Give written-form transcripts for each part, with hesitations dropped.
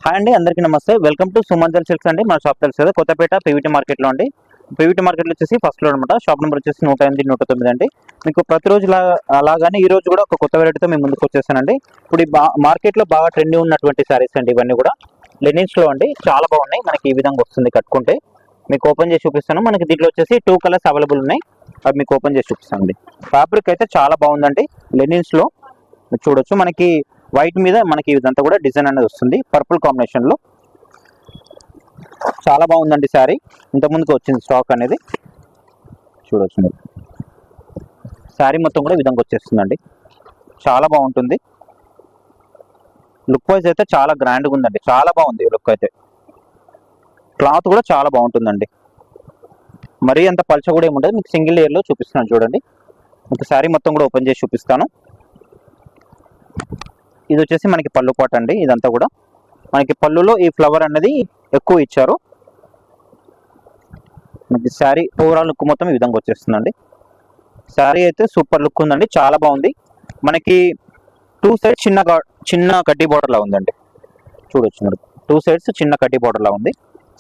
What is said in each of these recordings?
Hi అండి, అందరికీ నమస్తే. వెల్కమ్ టు సుమంజల్ సిల్క్స్ అండి. మన షాప్ తెలుసు కదా, కొత్తపేట పీవీటీ మార్కెట్లో అండి. పీవీటీ మార్కెట్లో వచ్చేసి ఫస్ట్ ఫ్లోర్ అనమాట. షాప్ నెంబర్ వచ్చేసి 108, 109 అండి. మీకు ప్రతిరోజు అలాగానే ఈ రోజు కూడా ఒక కొత్త వెరైటీతో మేము ముందుకు వచ్చేసానండి. ఇప్పుడు ఈ మార్కెట్లో బాగా ట్రెండింగ్ ఉన్నటువంటి శారీస్ అండి. ఇవన్నీ కూడా లెనిన్స్లో అండి, చాలా బాగున్నాయి. మనకి ఈ విధంగా వస్తుంది కట్టుకుంటే. మీకు ఓపెన్ చేసి చూపిస్తాను. మనకి దీంట్లో వచ్చేసి 2 కలర్స్ అవైలబుల్ ఉన్నాయి. అవి మీకు ఓపెన్ చేసి చూపిస్తాను అండి. ఫ్యాబ్రిక్ అయితే చాలా బాగుందండి. లెనిన్స్లో మీరు చూడొచ్చు. మనకి వైట్ మీద మనకి ఇదంతా కూడా డిజైన్ అనేది వస్తుంది పర్పుల్ కాంబినేషన్ లో. చాలా బాగుందండి శారీ. ఇంతకుముందుకు వచ్చింది స్టాక్ అనేది చూడొచ్చు మీరు. శారీ మొత్తం కూడా ఈ విధంగా వచ్చేస్తుందండి. చాలా బాగుంటుంది. లుక్ వైజ్ అయితే చాలా గ్రాండ్గా ఉందండి. చాలా బాగుంది లుక్ అయితే. క్లాత్ కూడా చాలా బాగుంటుందండి. మరీ అంత పల్చ కూడా ఏముంటుంది. మీకు సింగిల్ లేయర్లో చూపిస్తున్నాను చూడండి. మీకు శారీ మొత్తం కూడా ఓపెన్ చేసి చూపిస్తాను. ఇది వచ్చేసి మనకి పళ్ళు పాట అండి. ఇదంతా కూడా మనకి పళ్ళులో ఈ ఫ్లవర్ అనేది ఎక్కువ ఇచ్చారు. మనకి శారీ ఓవరాల్ లుక్ మొత్తం ఈ విధంగా వచ్చేస్తుందండి. శారీ అయితే సూపర్ లుక్ ఉందండి. చాలా బాగుంది. మనకి 2 సైడ్స్ చిన్న కడ్డీ బార్డర్ లా ఉందండి. చూడొచ్చు మీరు. 2 సైడ్స్ చిన్న కడ్డీ బార్డర్ లా ఉంది.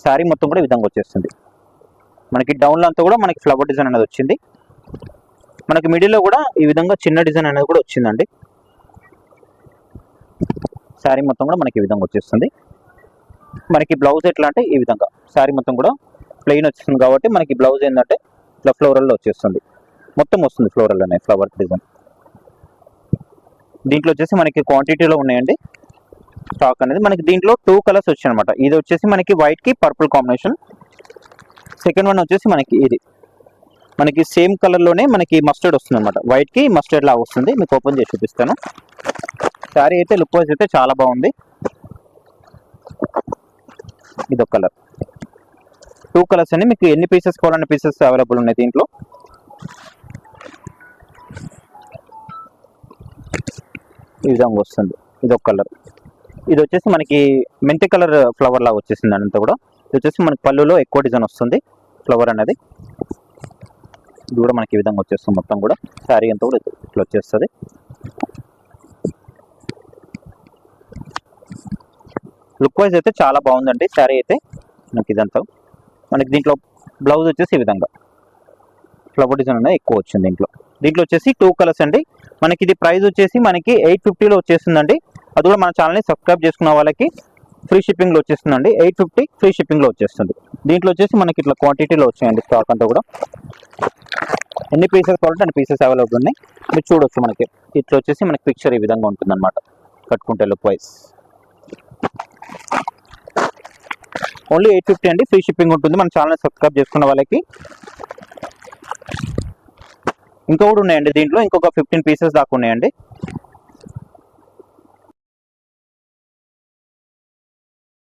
శారీ మొత్తం కూడా ఈ విధంగా వచ్చేస్తుంది. మనకి డౌన్లో అంతా కూడా మనకి ఫ్లవర్ డిజైన్ అనేది వచ్చింది. మనకి మిడిల్లో కూడా ఈ విధంగా చిన్న డిజైన్ అనేది కూడా వచ్చిందండి. శారీ మొత్తం కూడా మనకి ఈ విధంగా వచ్చేస్తుంది. మనకి బ్లౌజ్ ఎట్లా అంటే ఈ విధంగా శారీ మొత్తం కూడా ప్లెయిన్ వచ్చేస్తుంది కాబట్టి మనకి బ్లౌజ్ ఏంటంటే ఇట్లా ఫ్లోరల్లో వచ్చేస్తుంది. మొత్తం వస్తుంది ఫ్లోరల్ అనే ఫ్లవర్ డిజైన్. దీంట్లో వచ్చేసి మనకి క్వాంటిటీలో ఉన్నాయండి స్టాక్ అనేది. మనకి దీంట్లో 2 కలర్స్ వచ్చాయి అనమాట. ఇది వచ్చేసి మనకి వైట్ కి పర్పుల్ కాంబినేషన్. సెకండ్ వన్ వచ్చేసి మనకి ఇది మనకి సేమ్ కలర్లోనే మనకి మస్టర్డ్ వస్తుంది అనమాట. వైట్ కి మస్టర్డ్ లాగా వస్తుంది. మీకు ఓపెన్ చేసి చూపిస్తాను. శారీ అయితే లుక్ వైజ్ అయితే చాలా బాగుంది. ఇదొక కలర్. 2 కలర్స్ అండి. మీకు ఎన్ని పీసెస్ కావాలన్న పీసెస్ అవైలబుల్ ఉన్నాయి దీంట్లో. ఈ విధంగా వస్తుంది. ఇదొక కలర్. ఇది వచ్చేసి మనకి మెంతి కలర్ ఫ్లవర్ లాగా వచ్చేసింది అంతా కూడా. ఇది వచ్చేసి మనకి పళ్ళులో ఎక్కువ డిజైన్ వస్తుంది ఫ్లవర్ అనేది. ఇది కూడా మనకి ఈ విధంగా వచ్చేస్తుంది మొత్తం కూడా. శారీ అంతా కూడా ఇట్లా వచ్చేస్తుంది. లుక్ వైజ్ అయితే చాలా బాగుందండి శారీ అయితే. మనకి ఇదంతా మనకి దీంట్లో బ్లౌజ్ వచ్చేసి ఈ విధంగా ఫ్లవర్ డిజైన్ అనేది ఎక్కువ వచ్చింది దీంట్లో వచ్చేసి 2 కలర్స్ అండి. మనకి ఇది ప్రైస్ వచ్చేసి మనకి 850లో వచ్చేస్తుందండి. అది కూడా మన ఛానల్ని సబ్స్క్రైబ్ చేసుకున్న వాళ్ళకి ఫ్రీ షిప్పింగ్లో వచ్చేస్తుందండి. 850 ఫ్రీ షిప్పింగ్లో వచ్చేస్తుంది. దీంట్లో వచ్చేసి మనకి ఇట్లా క్వాంటిటీలో వచ్చాయండి స్టాక్ అంతా కూడా. ఎన్ని పీసెస్ కావాలంటే అన్ని పీసెస్ అవైలబుల్ ఉన్నాయి. మీరు చూడొచ్చు. మనకి ఇట్లా వచ్చేసి మనకి పిక్చర్ ఈ విధంగా ఉంటుంది అనమాట కట్టుకుంటే లుక్ వైజ్. ఓన్లీ 850 అండి. ఫ్రీ షిప్పింగ్ ఉంటుంది మన ఛానల్ సబ్స్క్రైబ్ చేసుకున్న వాళ్ళకి. ఇంకా కూడా ఉన్నాయండి దీంట్లో. ఇంకొక 15 పీసెస్ దాకా ఉన్నాయండి.